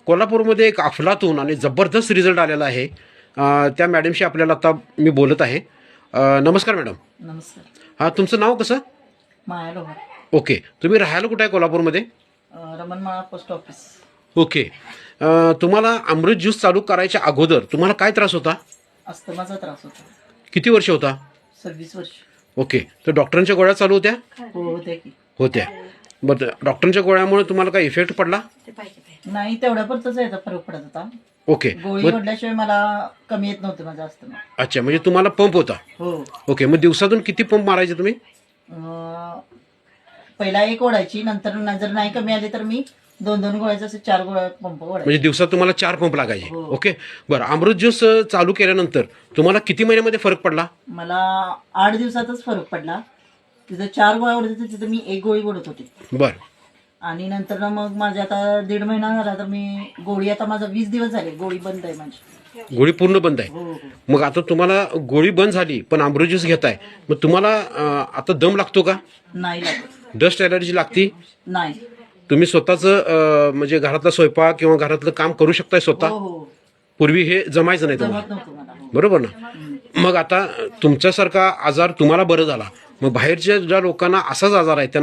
कोल्हापूरमध्ये एक अफलातून आणि जबरदस्त रिझल्ट आलेला आहे. त्या मॅडमशी आपल्याला आता मी बोलत आहे. नमस्कार मॅडम. नमस्कार. हां, तुमचं नाव कसं? माया लोहार. ओके. तुम्ही राहायला कुठं आहे कोल्हापूरमध्ये? रमणमाळा पोस्ट ऑफिस. ओके. तुम्हाला अमृत ज्यूस चालू करायच्या अगोदर तुम्हाला काय त्रास होता? अस्थमाचा त्रास होता. किती वर्ष होता? 26 वर्ष. ओके. तर डॉक्टरांच्या गोळ्या चालू होत्या? हो होत्या की. होत्या. बरं, डॉक्टरांच्या गोळ्यामुळे तुम्हाला काय इफेक्ट पडला? नाही तेवढ्यापुरतच याचा फरक पडत होता. ओके. गोळी वडल्याशिवाय मला कमी येत नव्हतं माझं अस्थमा. अच्छा, म्हणजे तुम्हाला पंप होता? हो. ओके. मग दिवसातून किती पंप मारायचे तुम्ही? पहिला एक ओढायची, नंतर जर नाही कमी आली तर मी 2-2 गोळ्याचे असे 4 गोळ्या पंप ओढायचे. म्हणजे दिवसात तुम्हाला 4 पंप लागायचे? हो. ओके. बरं, अमृत ज्यूस चालू केल्यानंतर तुम्हाला किती महिन्यामध्ये फरक पडला? मला 8 दिवसातच फरक पडला. तिथं 4 गोळ्या ओढत होते, तिथं मी 1 गोळी ओढत होते. बरं. आणि नंतर ना मग माझे आता 1.5 महिना झाला तर मी गोळी, आता माझा 20 दिवस झाले गोळी बंद आहे माझी. गोळी पूर्ण बंद आहे? हो हो. मग आता तुम्हाला गोळी बंद झाली पण अमृत ज्यूस घेताय, मग तुम्हाला आता दम लागतो का? नाही लागत. डस्ट अलर्जी लागती? नाही. तुम्ही स्वतःचं म्हणजे घरातला स्वयंपाक किंवा घरातलं काम करू शकताय स्वतः? हो हो. पूर्वी हे जमायचं नाही तुम्हाला, जमत नव्हतं मला. हो. बरोबर ना? मग आता तुमच्यासारखा आजार तुम्हाला बरं झाला, मग बाहेरच्या ज्या लोकांना असाच आजार आहे त्यांना